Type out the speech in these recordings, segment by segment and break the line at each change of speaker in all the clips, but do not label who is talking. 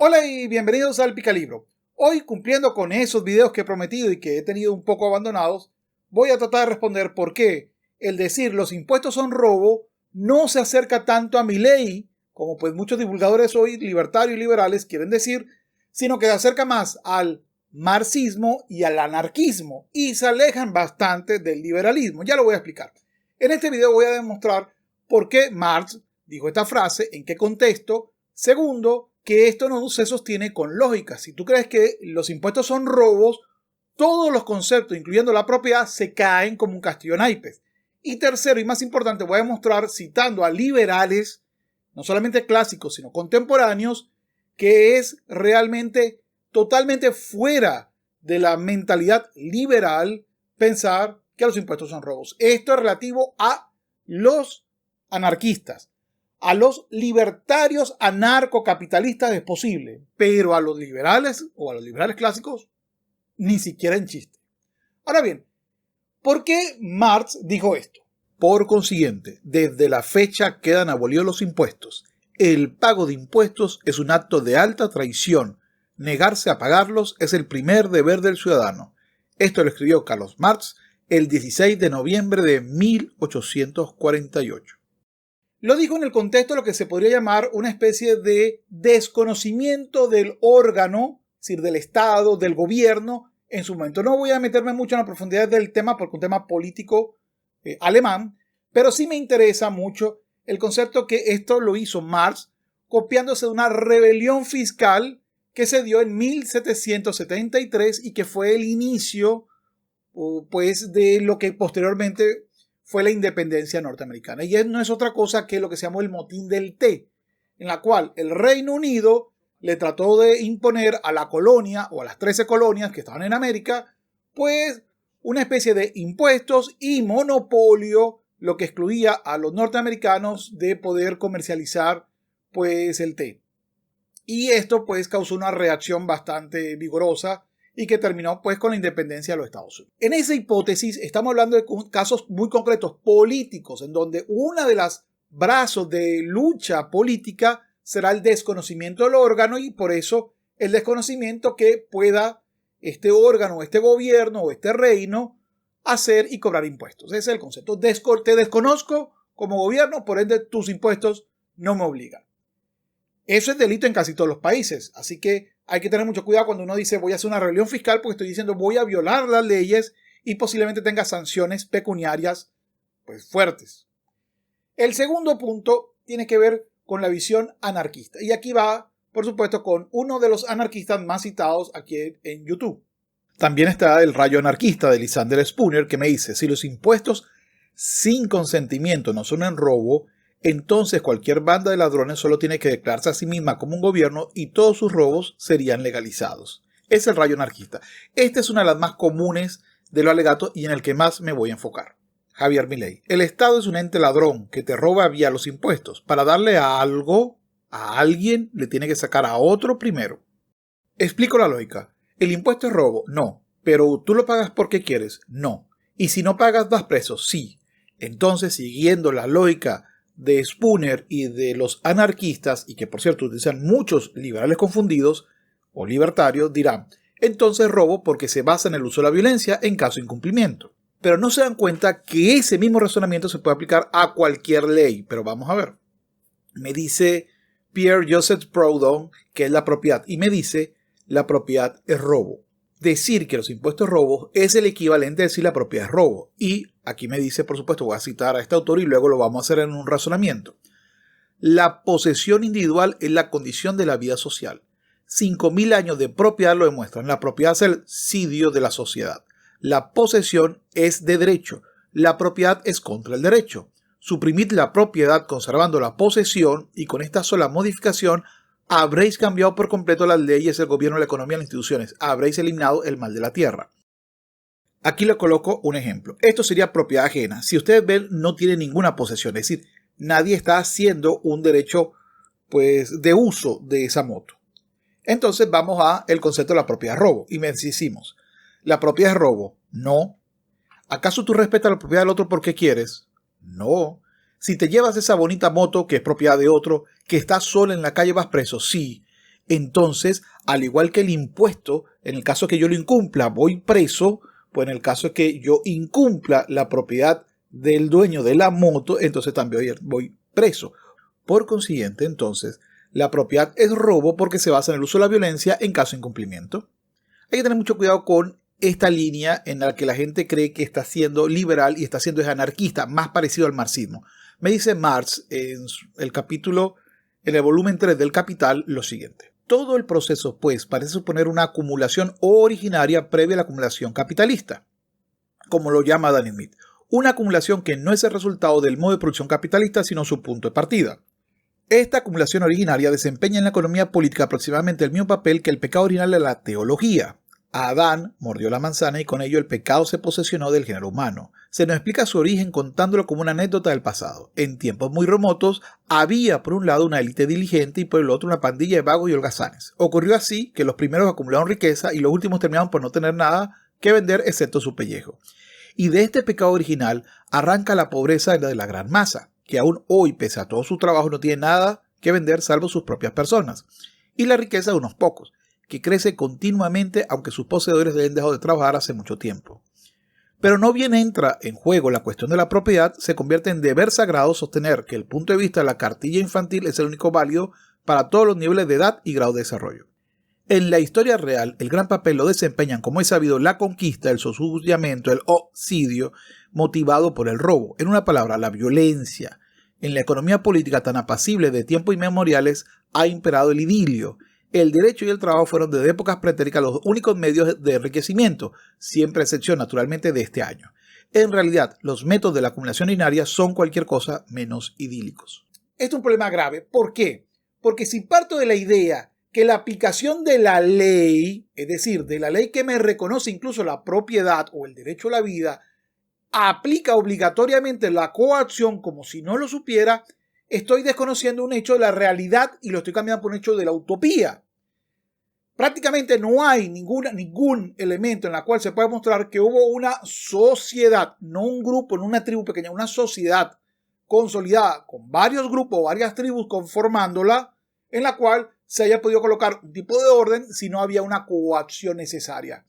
Hola y bienvenidos al Picalibro. Hoy, cumpliendo con esos videos que he prometido y que he tenido un poco abandonados, voy a tratar de responder por qué el decir los impuestos son robo no se acerca tanto a Milei, como pues muchos divulgadores hoy libertarios y liberales quieren decir, sino que se acerca más al marxismo y al anarquismo y se alejan bastante del liberalismo. Ya lo voy a explicar. En este video voy a demostrar por qué Marx dijo esta frase, en qué contexto. Segundo, que esto no se sostiene con lógica. Si tú crees que los impuestos son robos, todos los conceptos, incluyendo la propiedad, se caen como un castillo de naipes. Y tercero, y más importante, voy a demostrar, citando a liberales, no solamente clásicos, sino contemporáneos, que es realmente totalmente fuera de la mentalidad liberal pensar que los impuestos son robos. Esto es relativo a los anarquistas. A los libertarios anarcocapitalistas es posible, pero a los liberales o a los liberales clásicos ni siquiera en chiste. Ahora bien, ¿por qué Marx dijo esto? Por consiguiente, desde la fecha quedan abolidos los impuestos. El pago de impuestos es un acto de alta traición. Negarse a pagarlos es el primer deber del ciudadano. Esto lo escribió Carlos Marx el 16 de noviembre de 1848. Lo dijo en el contexto de lo que se podría llamar una especie de desconocimiento del órgano, es decir, del Estado, del gobierno, en su momento. No voy a meterme mucho en la profundidad del tema porque es un tema político alemán, pero sí me interesa mucho el concepto que esto lo hizo Marx copiándose de una rebelión fiscal que se dio en 1773 y que fue el inicio pues, de lo que posteriormente fue la independencia norteamericana. Y no es otra cosa que lo que se llamó el motín del té, en la cual el Reino Unido le trató de imponer a la colonia o a las 13 colonias que estaban en América, pues una especie de impuestos y monopolio, lo que excluía a los norteamericanos de poder comercializar pues el té. Y esto pues causó una reacción bastante vigorosa y que terminó pues con la independencia de los Estados Unidos. En esa hipótesis estamos hablando de casos muy concretos políticos, en donde una de las brazos de lucha política será el desconocimiento del órgano y por eso el desconocimiento que pueda este órgano, este gobierno o este reino hacer y cobrar impuestos. Ese es el concepto. Te desconozco como gobierno, por ende tus impuestos no me obligan. Eso es delito en casi todos los países, así que hay que tener mucho cuidado cuando uno dice voy a hacer una rebelión fiscal porque estoy diciendo voy a violar las leyes y posiblemente tenga sanciones pecuniarias pues fuertes. El segundo punto tiene que ver con la visión anarquista y aquí va, por supuesto, con uno de los anarquistas más citados aquí en YouTube. También está el rayo anarquista de Lysander Spooner que me dice, si los impuestos sin consentimiento no son en robo, entonces cualquier banda de ladrones solo tiene que declararse a sí misma como un gobierno y todos sus robos serían legalizados. Es el rayo anarquista. Esta es una de las más comunes de los alegatos y en el que más me voy a enfocar. Javier Milei. El Estado es un ente ladrón que te roba vía los impuestos. Para darle a algo, a alguien, le tiene que sacar a otro primero. Explico la lógica. ¿El impuesto es robo? No. ¿Pero tú lo pagas porque quieres? No. ¿Y si no pagas vas preso? Sí. Entonces, siguiendo la lógica de Spooner y de los anarquistas, y que por cierto utilizan muchos liberales confundidos o libertarios, dirán, entonces robo porque se basa en el uso de la violencia en caso de incumplimiento. Pero no se dan cuenta que ese mismo razonamiento se puede aplicar a cualquier ley, pero vamos a ver. Me dice Pierre-Joseph Proudhon que es la propiedad, y me dice, la propiedad es robo. Decir que los impuestos es robo es el equivalente a decir la propiedad es robo. Y aquí me dice, por supuesto, voy a citar a este autor y luego lo vamos a hacer en un razonamiento. La posesión individual es la condición de la vida social. 5.000 años de propiedad lo demuestran. La propiedad es el sidio de la sociedad. La posesión es de derecho. La propiedad es contra el derecho. Suprimid la propiedad conservando la posesión y con esta sola modificación habréis cambiado por completo las leyes, el gobierno, la economía, las instituciones. Habréis eliminado el mal de la tierra. Aquí le coloco un ejemplo. Esto sería propiedad ajena. Si ustedes ven, no tiene ninguna posesión. Es decir, nadie está haciendo un derecho pues, de uso de esa moto. Entonces vamos a el concepto de la propiedad robo. Y me decimos, ¿la propiedad es robo? No. ¿Acaso tú respetas la propiedad del otro porque quieres? No. Si te llevas esa bonita moto que es propiedad de otro, que está sola en la calle, vas preso. Sí. Entonces, al igual que el impuesto, en el caso que yo lo incumpla, voy preso, pues en el caso que yo incumpla la propiedad del dueño de la moto, entonces también voy preso. Por consiguiente, entonces, la propiedad es robo porque se basa en el uso de la violencia en caso de incumplimiento. Hay que tener mucho cuidado con esta línea en la que la gente cree que está siendo liberal y está siendo anarquista, más parecido al marxismo. Me dice Marx en el volumen 3 del Capital lo siguiente. Todo el proceso, pues, parece suponer una acumulación originaria previa a la acumulación capitalista, como lo llama Adam Smith. Una acumulación que no es el resultado del modo de producción capitalista, sino su punto de partida. Esta acumulación originaria desempeña en la economía política aproximadamente el mismo papel que el pecado original de la teología. Adán mordió la manzana y con ello el pecado se posesionó del género humano. Se nos explica su origen contándolo como una anécdota del pasado. En tiempos muy remotos había por un lado una élite diligente y por el otro una pandilla de vagos y holgazanes. Ocurrió así que los primeros acumularon riqueza y los últimos terminaron por no tener nada que vender excepto su pellejo. Y de este pecado original arranca la pobreza de la gran masa, que aún hoy, pese a todo su trabajo, no tiene nada que vender salvo sus propias personas, y la riqueza de unos pocos, que crece continuamente aunque sus poseedores hayan dejado de trabajar hace mucho tiempo. Pero no bien entra en juego la cuestión de la propiedad, se convierte en deber sagrado sostener que el punto de vista de la cartilla infantil es el único válido para todos los niveles de edad y grado de desarrollo. En la historia real, el gran papel lo desempeñan, como es sabido, la conquista, el sojuzgamiento, el obsidio, motivado por el robo. En una palabra, la violencia. En la economía política tan apacible de tiempos inmemoriales ha imperado el idilio. El derecho y el trabajo fueron desde épocas pretéritas los únicos medios de enriquecimiento, siempre a excepción naturalmente de este año. En realidad, los métodos de la acumulación ordinaria son cualquier cosa menos idílicos. Esto es un problema grave. ¿Por qué? Porque si parto de la idea que la aplicación de la ley, es decir, de la ley que me reconoce incluso la propiedad o el derecho a la vida, aplica obligatoriamente la coacción como si no lo supiera, estoy desconociendo un hecho de la realidad y lo estoy cambiando por un hecho de la utopía. Prácticamente no hay ningún elemento en el cual se pueda mostrar que hubo una sociedad, no un grupo, no una tribu pequeña, una sociedad consolidada con varios grupos, varias tribus conformándola, en la cual se haya podido colocar un tipo de orden si no había una coacción necesaria.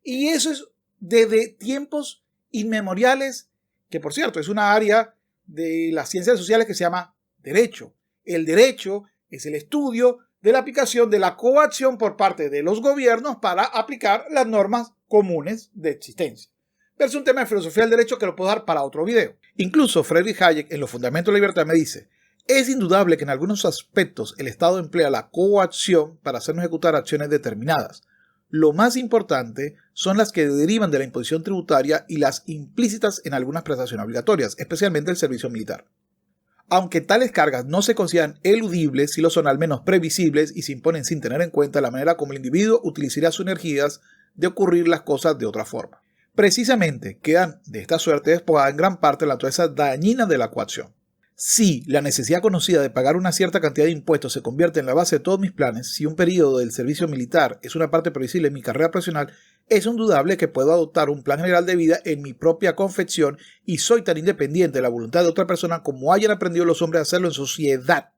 Y eso es desde tiempos inmemoriales, que por cierto es una área de las ciencias sociales que se llama derecho. El derecho es el estudio de la aplicación de la coacción por parte de los gobiernos para aplicar las normas comunes de existencia. Pero es un tema de filosofía del derecho que lo puedo dar para otro video. Incluso Friedrich Hayek en Los Fundamentos de la Libertad me dice: es indudable que en algunos aspectos el Estado emplea la coacción para hacernos ejecutar acciones determinadas. Lo más importante son las que derivan de la imposición tributaria y las implícitas en algunas prestaciones obligatorias, especialmente el servicio militar. Aunque tales cargas no se consideran eludibles, sí lo son al menos previsibles y se imponen sin tener en cuenta la manera como el individuo utilizaría sus energías de ocurrir las cosas de otra forma. Precisamente quedan de esta suerte despojadas en gran parte la naturaleza dañina de la coacción. Si la necesidad conocida de pagar una cierta cantidad de impuestos se convierte en la base de todos mis planes, si un periodo del servicio militar es una parte previsible de mi carrera profesional, es indudable que puedo adoptar un plan general de vida en mi propia confección y soy tan independiente de la voluntad de otra persona como hayan aprendido los hombres a hacerlo en sociedad.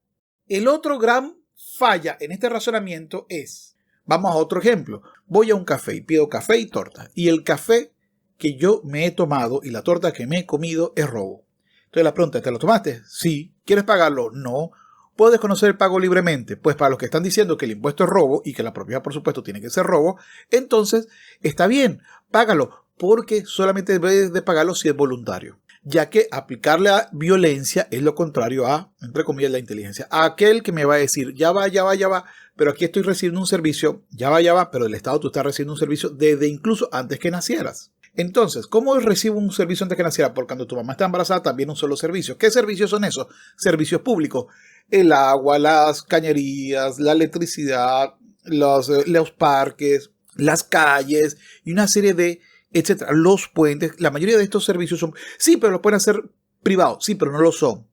El otro gran falla en este razonamiento es, vamos a otro ejemplo, voy a un café y pido café y torta, y el café que yo me he tomado y la torta que me he comido es robo. Entonces la pregunta, ¿te lo tomaste? Sí. ¿Quieres pagarlo? No. ¿Puedo desconocer el pago libremente? Pues para los que están diciendo que el impuesto es robo y que la propiedad, por supuesto, tiene que ser robo, entonces está bien, págalo, porque solamente debes de pagarlo si es voluntario, ya que aplicarle a violencia es lo contrario a, entre comillas, la inteligencia. A aquel que me va a decir, ya va, pero aquí estoy recibiendo un servicio, ya va, pero del Estado tú estás recibiendo un servicio desde incluso antes que nacieras. Entonces, ¿cómo recibo un servicio antes que naciera? Porque cuando tu mamá está embarazada también un solo servicio. ¿Qué servicios son esos? Servicios públicos. El agua, las cañerías, la electricidad, los parques, las calles y una serie de, etcétera. Los puentes. La mayoría de estos servicios son, sí, pero los pueden hacer privados. Sí, pero no lo son.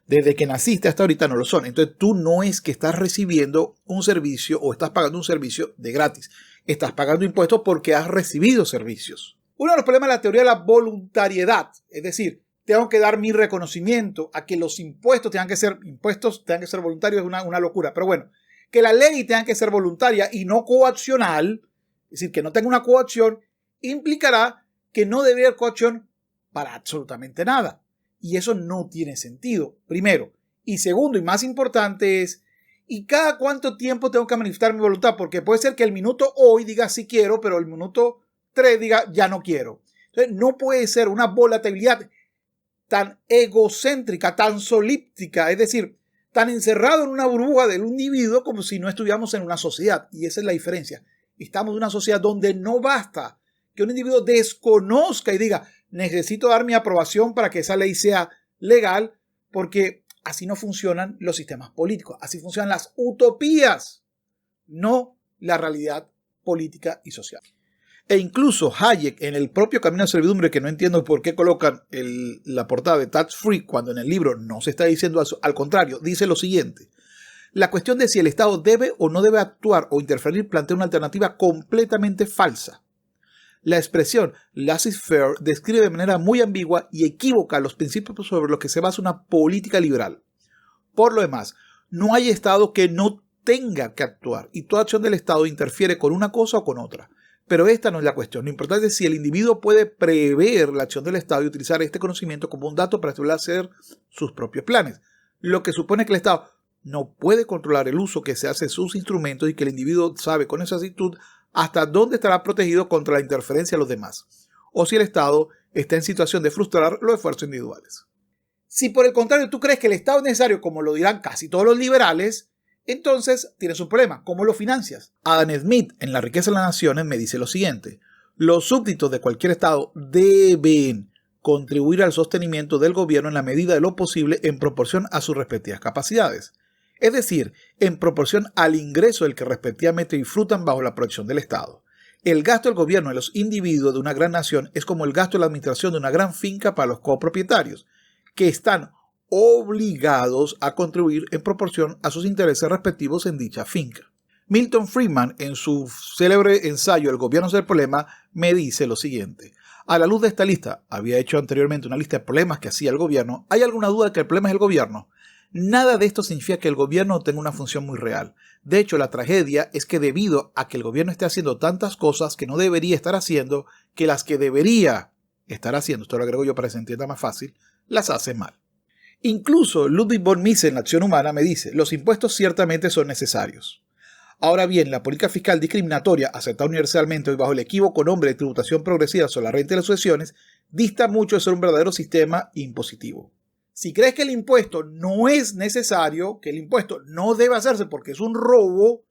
Desde que naciste hasta ahorita no lo son. Entonces tú no es que estás recibiendo un servicio o estás pagando un servicio de gratis. Estás pagando impuestos porque has recibido servicios. Uno de los problemas de la teoría de la voluntariedad, es decir, tengo que dar mi reconocimiento a que los impuestos tengan que ser voluntarios, es una locura. Pero bueno, Que la ley tenga que ser voluntaria y no coaccional, es decir, que no tenga una coacción, implicará que no debe haber coacción para absolutamente nada. Y eso no tiene sentido, primero. Y segundo, y más importante es, ¿y cada cuánto tiempo tengo que manifestar mi voluntad? Porque puede ser que el minuto hoy diga sí quiero, pero el minuto 3 diga ya no quiero. Entonces, no puede ser una volatilidad tan egocéntrica, tan solíptica, es decir, tan encerrado en una burbuja del individuo como si no estuviéramos en una sociedad. Y esa es la diferencia. Estamos en una sociedad donde no basta que un individuo desconozca y diga, necesito dar mi aprobación para que esa ley sea legal, porque así no funcionan los sistemas políticos. Así funcionan las utopías, no la realidad política y social. E incluso Hayek, en el propio Camino a Servidumbre, que no entiendo por qué colocan la portada de Tax Free cuando en el libro no se está diciendo eso, al contrario, dice lo siguiente. La cuestión de si el Estado debe o no debe actuar o interferir plantea una alternativa completamente falsa. La expresión laissez-faire describe de manera muy ambigua y equívoca los principios sobre los que se basa una política liberal. Por lo demás, no hay Estado que no tenga que actuar y toda acción del Estado interfiere con una cosa o con otra. Pero esta no es la cuestión. Lo importante es si el individuo puede prever la acción del Estado y utilizar este conocimiento como un dato para establecer sus propios planes. Lo que supone que el Estado no puede controlar el uso que se hace de sus instrumentos y que el individuo sabe con exactitud hasta dónde estará protegido contra la interferencia de los demás. O si el Estado está en situación de frustrar los esfuerzos individuales. Si por el contrario tú crees que el Estado es necesario, como lo dirán casi todos los liberales, entonces tienes un problema. ¿Cómo lo financias? Adam Smith, en La riqueza de las naciones, me dice lo siguiente. Los súbditos de cualquier Estado deben contribuir al sostenimiento del gobierno en la medida de lo posible en proporción a sus respectivas capacidades. Es decir, en proporción al ingreso del que respectivamente disfrutan bajo la protección del Estado. El gasto del gobierno de los individuos de una gran nación es como el gasto de la administración de una gran finca para los copropietarios, que están obligados a contribuir en proporción a sus intereses respectivos en dicha finca. Milton Friedman, en su célebre ensayo El gobierno es el problema, me dice lo siguiente. A la luz de esta lista, había hecho anteriormente una lista de problemas que hacía el gobierno, ¿hay alguna duda de que el problema es el gobierno? Nada de esto significa que el gobierno tenga una función muy real. De hecho, la tragedia es que debido a que el gobierno esté haciendo tantas cosas que no debería estar haciendo, que las que debería estar haciendo, esto lo agrego yo para que se entienda más fácil, las hace mal. Incluso Ludwig von Mises en La acción humana me dice, los impuestos ciertamente son necesarios. Ahora bien, la política fiscal discriminatoria, aceptada universalmente hoy bajo el equívoco nombre de tributación progresiva sobre la renta y las sucesiones, dista mucho de ser un verdadero sistema impositivo. Si crees que el impuesto no es necesario, que el impuesto no debe hacerse porque es un robo,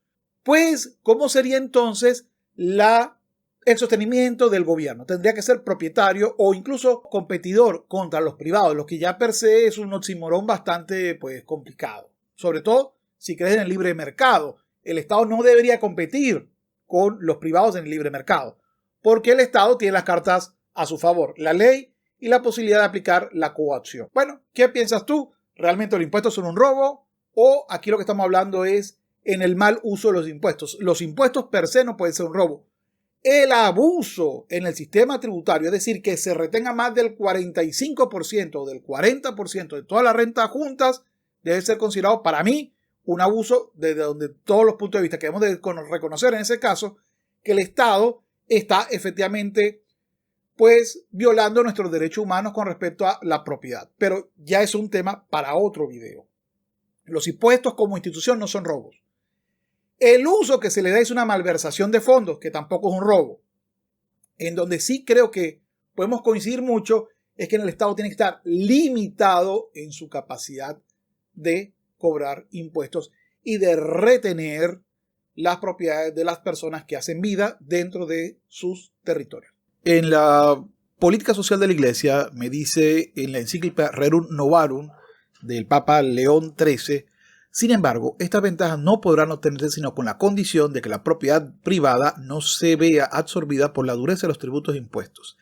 pues, ¿cómo sería entonces el sostenimiento del gobierno? Tendría que ser propietario o incluso competidor contra los privados, lo que ya per se es un oxímoron bastante complicado. Sobre todo si crees en el libre mercado. El Estado no debería competir con los privados en el libre mercado, porque el Estado tiene las cartas a su favor, la ley y la posibilidad de aplicar la coacción. Bueno, ¿qué piensas tú? ¿Realmente los impuestos son un robo? ¿O aquí lo que estamos hablando es en el mal uso de los impuestos? Los impuestos per se no pueden ser un robo. El abuso en el sistema tributario, es decir, que se retenga más del 45% o del 40% de todas las rentas juntas, debe ser considerado para mí un abuso desde donde todos los puntos de vista que debemos de reconocer en ese caso que el Estado está efectivamente violando nuestros derechos humanos con respecto a la propiedad. Pero ya es un tema para otro video. Los impuestos como institución no son robos. El uso que se le da es una malversación de fondos, que tampoco es un robo. En donde sí creo que podemos coincidir mucho es que en el Estado tiene que estar limitado en su capacidad de cobrar impuestos y de retener las propiedades de las personas que hacen vida dentro de sus territorios. En la política social de la Iglesia, me dice en la encíclica Rerum Novarum del Papa León XIII, sin embargo, estas ventajas no podrán obtenerse sino con la condición de que la propiedad privada no se vea absorbida por la dureza de los tributos e impuestos.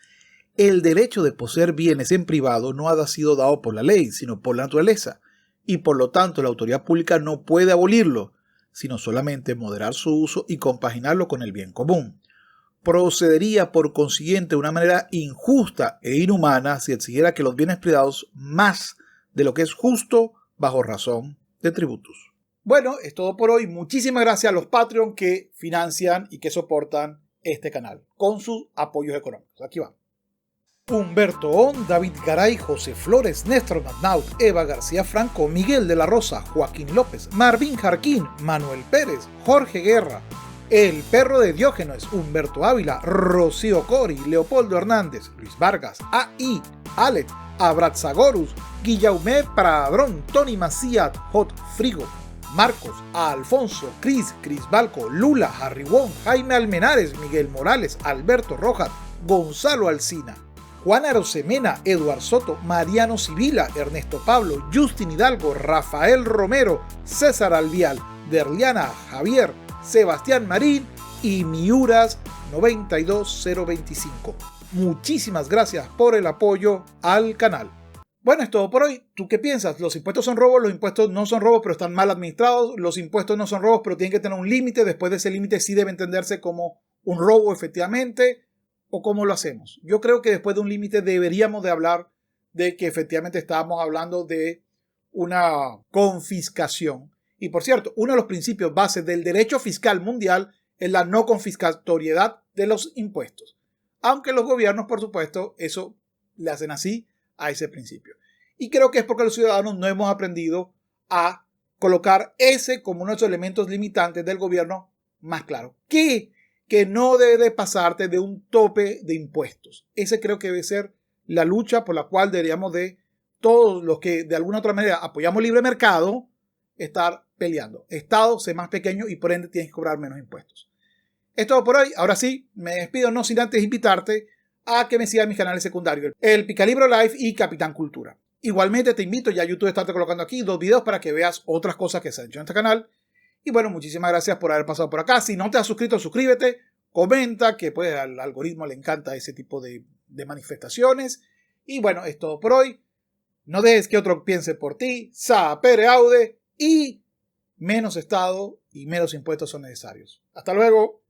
El derecho de poseer bienes en privado no ha sido dado por la ley, sino por la naturaleza, y por lo tanto la autoridad pública no puede abolirlo, sino solamente moderar su uso y compaginarlo con el bien común. Procedería por consiguiente de una manera injusta e inhumana si exigiera que los bienes privados más de lo que es justo bajo razón de tributos. Bueno, es todo por hoy. Muchísimas gracias a los Patreon que financian y que soportan este canal con sus apoyos económicos. Aquí va. Humberto On, David Garay, José Flores, Néstor Magnaut, Eva García Franco, Miguel de la Rosa, Joaquín López, Marvin Jarquín, Manuel Pérez, Jorge Guerra, El Perro de Diógenes, Humberto Ávila, Rocío Cori, Leopoldo Hernández, Luis Vargas, A.I., Alet, Abratzagorus, Guillaume Pradrón, Tony Macías, Hot Frigo, Marcos, Alfonso, Cris Balco, Lula, Harry Wong, Jaime Almenares, Miguel Morales, Alberto Rojas, Gonzalo Alsina, Juan Arosemena, Eduard Soto, Mariano Sibila, Ernesto Pablo, Justin Hidalgo, Rafael Romero, César Alvial, Derliana Javier, Sebastián Marín y Miuras 92025. Muchísimas gracias por el apoyo al canal. Bueno, es todo por hoy. ¿Tú qué piensas? ¿Los impuestos son robos? Los impuestos no son robos, pero están mal administrados. Los impuestos no son robos, pero tienen que tener un límite. Después de ese límite sí debe entenderse como un robo efectivamente. ¿O cómo lo hacemos? Yo creo que después de un límite deberíamos de hablar de que efectivamente estábamos hablando de una confiscación. Y por cierto, uno de los principios bases del derecho fiscal mundial es la no confiscatoriedad de los impuestos. Aunque los gobiernos, por supuesto, eso le hacen así a ese principio. Y creo que es porque los ciudadanos no hemos aprendido a colocar ese como uno de los elementos limitantes del gobierno más claro. Que no debe pasarte de un tope de impuestos. Ese creo que debe ser la lucha por la cual deberíamos de todos los que de alguna otra manera apoyamos libre mercado estar peleando. Estado, sé más pequeño y por ende tienes que cobrar menos impuestos. Es todo por hoy. Ahora sí, me despido no sin antes invitarte a que me sigas en mis canales secundarios, el Picalibro Live y Capitán Cultura. Igualmente te invito, ya YouTube está colocando aquí 2 videos para que veas otras cosas que se han hecho en este canal. Y bueno, muchísimas gracias por haber pasado por acá. Si no te has suscrito, suscríbete, comenta, que pues al algoritmo le encanta ese tipo de manifestaciones. Y bueno, es todo por hoy. No dejes que otro piense por ti. Sapere aude y menos Estado y menos impuestos son necesarios. Hasta luego.